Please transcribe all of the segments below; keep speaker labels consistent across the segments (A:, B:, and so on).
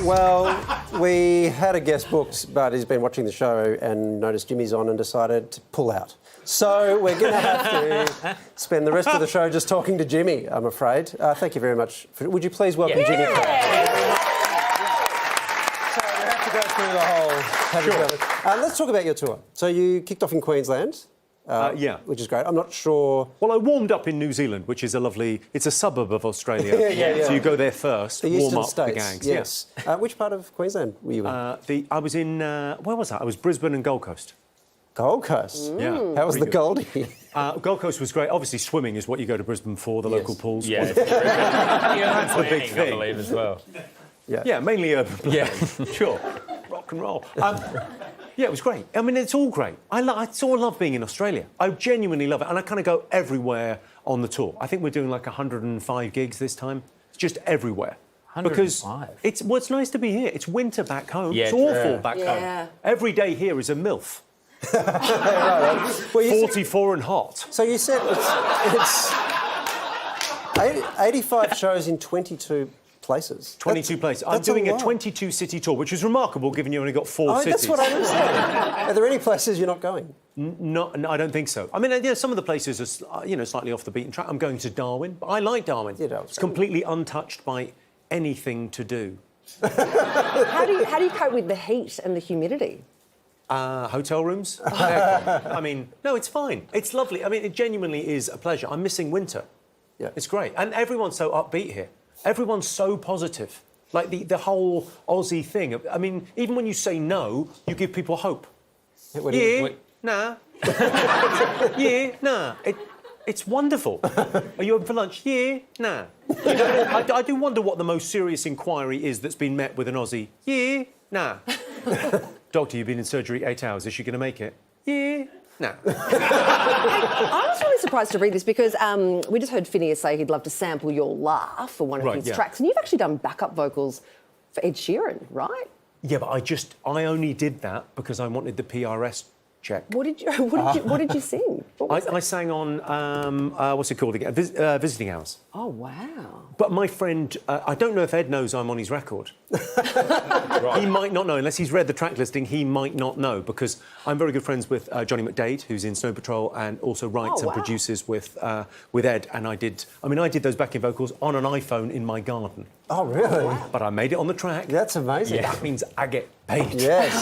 A: Well, we had a guest booked, but he's been watching the show and noticed Jimmy's on and decided to pull out. So we're going to have to spend the rest of the show just talking to Jimmy, I'm afraid. Thank you very much. Would you please welcome Jimmy Carr? So we have to go through the whole... Sure. Let's talk about your tour. So you kicked off in Queensland.
B: Yeah.
A: Which is great. I'm not sure...
B: Well, I warmed up in New Zealand, which is a lovely... It's a suburb of Australia.
A: Yeah.
B: So you go there first,
A: the
B: warm
A: eastern
B: up
A: states,
B: the gangs.
A: Yes. Which part of Queensland were you in?
B: I was in... where was that? I was Brisbane and Gold Coast.
A: Gold Coast?
B: Yeah.
A: How was the Goldie?
B: Gold Coast was great. Obviously, swimming is what you go to Brisbane for, the local pools.
C: Yeah,
B: that's the big thing.
C: I believe, as well.
B: Yeah, mainly urban.
C: Yeah.
B: Sure. Rock and roll. Yeah, it was great. I mean, it's all great. I sort of love being in Australia. I genuinely love it. And I kind of go everywhere on the tour. I think we're doing like 105 gigs this time. It's just everywhere.
C: 105?
B: Because it's nice to be here. It's winter back home.
C: Yeah,
B: it's awful back home. Every day here is a MILF.
A: Well,
B: 44 and hot.
A: So you said it's 85 shows in 22 places.
B: 22 places. I'm doing a 22-city tour, which is remarkable, given you've only got 4 cities.
A: That's what I understand. Are there any places you're not going?
B: No, I don't think so. I mean, some of the places are, slightly off the beaten track. I'm going to Darwin, but I like Darwin. It's completely untouched by anything to do.
D: How do you cope with the heat and the humidity?
B: Hotel rooms. I mean, no, it's fine. It's lovely. I mean, it genuinely is a pleasure. I'm missing winter.
A: Yeah.
B: It's great. And everyone's so upbeat here. Everyone's so positive. Like the whole Aussie thing. I mean, even when you say no, you give people hope. Nah. Yeah, nah. It's wonderful. Are you open for lunch? Yeah, nah. I do wonder what the most serious inquiry is that's been met with an Aussie. Yeah, nah. Doctor, you've been in surgery 8 hours. Is she going to make it? Yeah, nah.
D: I was really surprised to read this because we just heard Phineas say he'd love to sample your laugh for one of his tracks. And you've actually done backup vocals for Ed Sheeran, right?
B: Yeah, but I only did that because I wanted the PRS check.
D: What did you sing?
B: I sang on, what's it called again? Visiting Hours.
D: Oh, wow.
B: But my friend, I don't know if Ed knows I'm on his record. Right. He might not know, unless he's read the track listing, he might not know, because I'm very good friends with Johnny McDade, who's in Snow Patrol, and also writes and produces with Ed, and I did those backing vocals on an iPhone in my garden.
A: Oh, really?
D: Wow.
B: But I made it on the track.
A: That's amazing.
B: Yeah. That means I get paid.
A: Yes.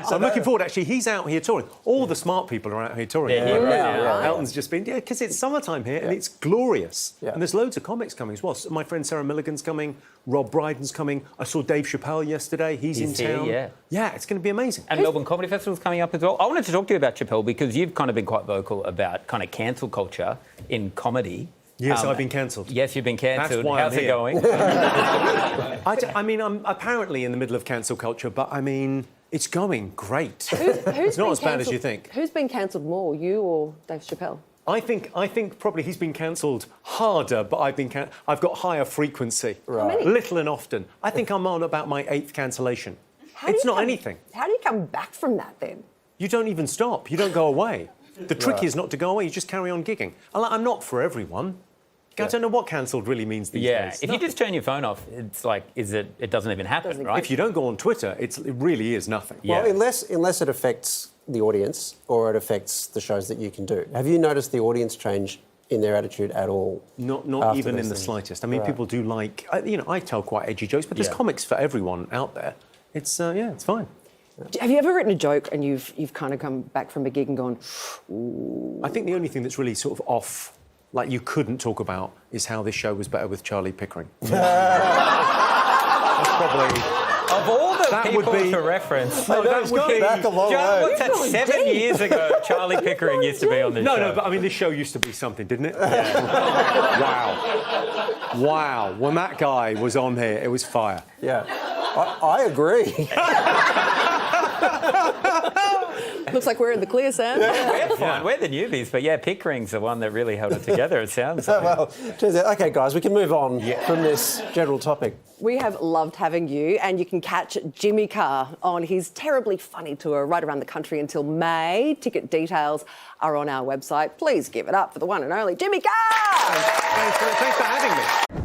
B: So I'm looking forward, actually. He's out here touring. All the smart people are out here touring. Elton's just been... Yeah, because it's summertime here and it's glorious. Yeah. And there's loads of comics coming as well. So my friend Sarah Milligan's coming, Rob Brydon's coming. I saw Dave Chappelle yesterday. He's in town.
C: Here,
B: yeah, it's going to be amazing.
C: And Melbourne Comedy Festival's coming up as well. I wanted to talk to you about Chappelle because you've kind of been quite vocal about kind of cancel culture in comedy.
B: Yes, I've been cancelled.
C: Yes, you've been cancelled.
B: That's why
C: How's it going?
B: I mean, I'm apparently in the middle of cancel culture, but I mean... It's going great. It's not as bad as you think.
D: Who's been cancelled more, you or Dave Chappelle?
B: I think probably he's been cancelled harder, but I've got higher frequency.
A: Right.
B: Little and often. I think I'm on about my 8th cancellation. It's not anything.
D: How do you come back from that, then?
B: You don't even stop. You don't go away. The trick is not to go away. You just carry on gigging. I'm not for everyone. I don't know what cancelled really means these days.
C: If you just turn your phone off, it's like, it doesn't even happen, right?
B: If you don't go on Twitter, it really is nothing.
A: Well, unless it affects the audience or it affects the shows that you can do. Have you noticed the audience change in their attitude at all?
B: Not even in the slightest. I mean, people do like... I tell quite edgy jokes, but there's comics for everyone out there. It's, it's fine.
D: Have you ever written a joke and you've kind of come back from a gig and gone, ooh?
B: I think the only thing that's really sort of off... like you couldn't talk about is how this show was better with Charlie Pickering. That's probably...
C: Of all the people to reference...
A: No, that would be back a long way.
C: What's that, 7 years ago, Charlie Pickering used to be on this show.
B: No, but I mean, this show used to be something, didn't it? Yeah. Wow. When that guy was on here, it was fire.
A: Yeah. I agree.
D: Looks like we're in the clear, Sam.
C: We're fine. We're the newbies, but Pickering's the one that really held it together, it sounds like.
A: Well, OK, guys, we can move on from this general topic.
D: We have loved having you, and you can catch Jimmy Carr on his terribly funny tour right around the country until May. Ticket details are on our website. Please give it up for the one and only Jimmy Carr!
B: Thanks for having me.